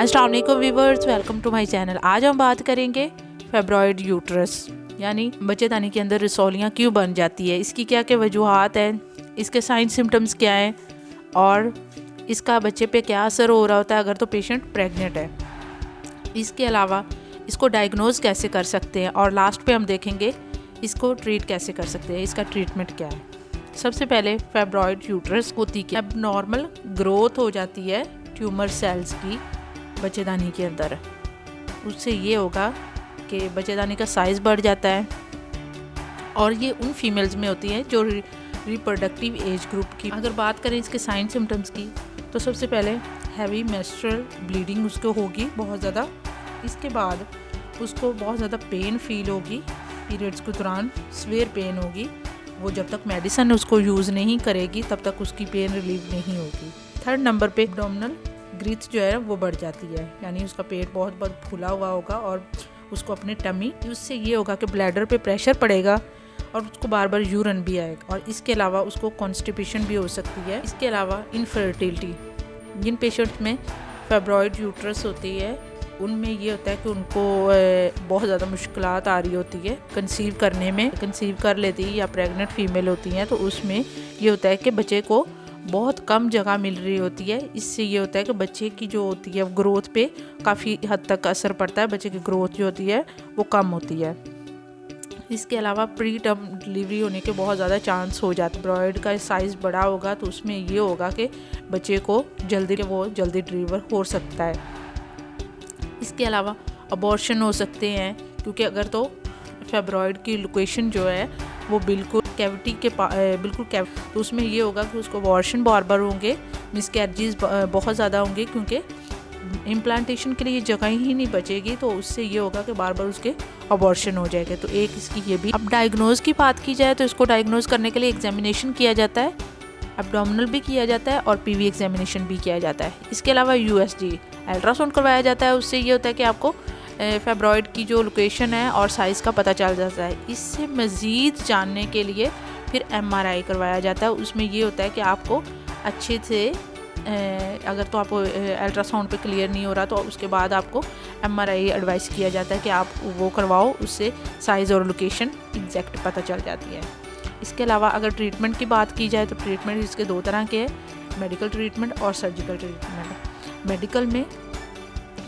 अस्सलाम वालेकुम viewers, welcome to my channel. आज हम बात करेंगे फाइब्रॉइड यूट्रस यानी बच्चेदानी के अंदर रसौलियाँ क्यों बन जाती है, इसकी क्या क्या वजूहात हैं, इसके साइन सिम्टम्स क्या हैं और इसका बच्चे पे क्या असर हो रहा होता है अगर तो पेशेंट प्रेग्नेंट है। इसके अलावा इसको डायग्नोज कैसे कर सकते हैं और लास्ट पे हम देखेंगे इसको ट्रीट कैसे कर सकते हैं, इसका ट्रीटमेंट क्या है। सबसे पहले फाइब्रॉइड यूट्रस होती क्या, एबनॉर्मल ग्रोथ हो जाती है ट्यूमर सेल्स की बच्चेदानी के अंदर। उससे ये होगा कि बच्चेदानी का साइज़ बढ़ जाता है और ये उन फीमेल्स में होती है जो रिप्रोडक्टिव एज ग्रुप की। अगर बात करें इसके साइन सिम्टम्स की तो सबसे पहले हैवी मेंस्ट्रुअल ब्लीडिंग उसको होगी बहुत ज़्यादा। इसके बाद उसको बहुत ज़्यादा पेन फील होगी, पीरियड्स के दौरान स्वेयर पेन होगी। वो जब तक मेडिसिन उसको यूज़ नहीं करेगी तब तक उसकी पेन रिलीव नहीं होगी। थर्ड नंबर पे एब्डोमिनल ग्रीथ जो है वो बढ़ जाती है, यानी उसका पेट बहुत बहुत फूला हुआ होगा और उसको अपने टमी, उससे ये होगा कि ब्लैडर पे प्रेशर पड़ेगा और उसको बार बार यूरिन भी आएगा। और इसके अलावा उसको कॉन्स्टिपेशन भी हो सकती है। इसके अलावा इनफर्टिलिटी, जिन पेशेंट्स में फाइब्रॉइड यूट्रस होती है उनमें ये होता है कि उनको बहुत ज़्यादा मुश्किलात आ रही होती है कंसीव करने में। कंसीव कर लेती है या प्रेग्नेंट फीमेल होती हैं तो उसमें ये होता है कि बच्चे को बहुत कम जगह मिल रही होती है। इससे ये होता है कि बच्चे की जो होती है ग्रोथ पे काफ़ी हद तक असर पड़ता है, बच्चे की ग्रोथ जो होती है वो कम होती है। इसके अलावा प्री टर्म डिलीवरी होने के बहुत ज़्यादा चांस हो जाते हैं। फाइब्रॉइड का साइज़ बड़ा होगा तो उसमें ये होगा कि बच्चे को जल्दी डिलीवर हो सकता है। इसके अलावा अबॉर्शन हो सकते हैं, क्योंकि अगर तो फाइब्रॉइड की लोकेशन जो है वो बिल्कुल कैविटी के तो उसमें ये होगा कि उसको अबॉर्शन बार बार होंगे, मिसकैरेजेस बहुत ज़्यादा होंगे, क्योंकि इम्प्लांटेशन के लिए जगह ही नहीं बचेगी। तो उससे ये होगा कि बार बार उसके अबॉर्शन हो जाएगा। तो एक इसकी ये भी। अब डायग्नोज की बात की जाए तो इसको डायग्नोज करने के लिए एग्जामिनेशन किया जाता है, एब्डोमिनल भी किया जाता है और पीवी एग्जामिनेशन भी किया जाता है। इसके अलावा यूएसजी अल्ट्रासाउंड करवाया जाता है। उससे ये होता है कि आपको फाइब्रॉइड की जो लोकेशन है और साइज़ का पता चल जाता है। इससे मज़ीद जानने के लिए फिर एमआरआई करवाया जाता है। उसमें ये होता है कि आपको अच्छे से अगर तो आपको अल्ट्रासाउंड पे क्लियर नहीं हो रहा तो उसके बाद आपको एमआरआई एडवाइस किया जाता है कि आप वो करवाओ, उससे साइज़ और लोकेशन एग्जैक्ट पता चल जाती है। इसके अलावा अगर ट्रीटमेंट की बात की जाए तो ट्रीटमेंट इसके दो तरह के हैं, मेडिकल ट्रीटमेंट और सर्जिकल ट्रीटमेंट।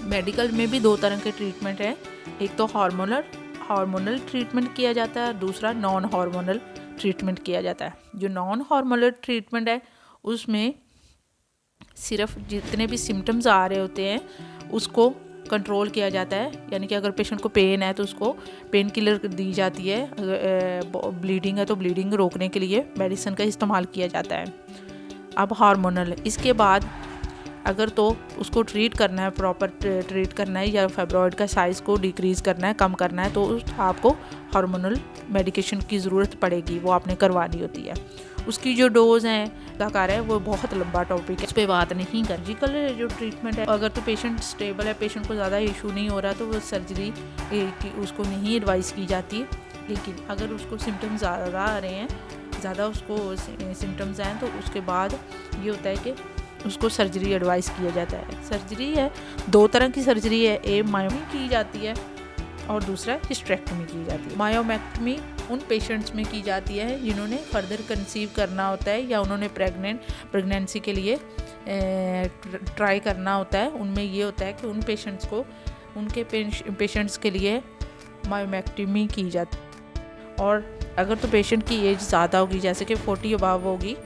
मेडिकल में भी दो तरह के ट्रीटमेंट हैं, एक तो हार्मोनल ट्रीटमेंट किया जाता है और दूसरा नॉन हार्मोनल ट्रीटमेंट किया जाता है। जो नॉन हार्मोनल ट्रीटमेंट है उसमें सिर्फ जितने भी सिम्टम्स आ रहे होते हैं उसको कंट्रोल किया जाता है, यानी कि अगर पेशेंट को पेन है तो उसको पेन किलर दी जाती है, ब्लीडिंग है तो ब्लीडिंग रोकने के लिए मेडिसिन का इस्तेमाल किया जाता है। अब हार्मोनल, इसके बाद अगर तो उसको ट्रीट करना है, प्रॉपर ट्रीट करना है या फाइब्रॉइड का साइज़ को डिक्रीज़ करना है, कम करना है, तो आपको हार्मोनल मेडिकेशन की ज़रूरत पड़ेगी, वो आपने करवानी होती है। उसकी जो डोज़ है आकार है वो बहुत लंबा टॉपिक है, उस पर बात नहीं कर। सर्जिकल जो ट्रीटमेंट है, अगर तो पेशेंट स्टेबल है, पेशेंट को ज़्यादा इशू नहीं हो रहा तो वो सर्जरी की उसको नहीं एडवाइस की जाती है। लेकिन अगर उसको सिम्टम्स ज़्यादा आ रहे हैं, ज़्यादा उसको सिम्टम्स आए तो उसके बाद ये होता है कि उसको सर्जरी एडवाइस किया जाता है। सर्जरी है, दो तरह की सर्जरी है, एक मायोमी की जाती है और दूसरा हिस्टेरेक्टमी की जाती है। मायोमेक्टमी उन पेशेंट्स में की जाती है जिन्होंने फर्दर कंसीव करना होता है या उन्होंने प्रेगनेंसी के लिए ट्राई करना होता है। उनमें ये होता है कि उन पेशेंट्स को, उनके पेशेंट्स के लिए मायोमेक्टमी की जाती है। और अगर तो पेशेंट की एज ज़्यादा होगी, जैसे कि 40 अबव होगी,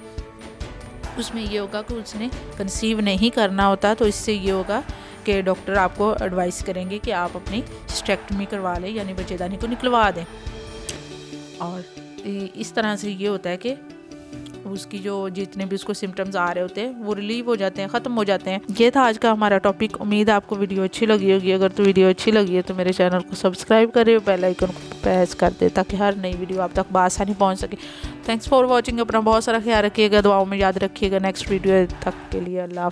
उसमें ये होगा कि उसने कंसीव नहीं करना होता, तो इससे ये होगा कि डॉक्टर आपको एडवाइस करेंगे कि आप अपनी हिस्टेरेक्टमी करवा लें, यानी बच्चेदानी को निकलवा दें। और इस तरह से ये होता है कि उसकी जो जितने भी उसको सिम्टम्स आ रहे होते हैं वो रिलीव हो जाते हैं, ख़त्म हो जाते हैं। ये था आज का हमारा टॉपिक। उम्मीद है आपको वीडियो अच्छी लगी होगी। अगर तो वीडियो अच्छी लगी है तो मेरे चैनल को सब्सक्राइब करें, बेल आइकन को प्रेस कर दे ताकि हर नई वीडियो आप तक बआसानी पहुंच सके। Thanks for watching. अपना बहुत सारा ख्याल रखिएगा, दुआओं में याद रखिएगा। नेक्स्ट वीडियो तक के लिए अल्लाह।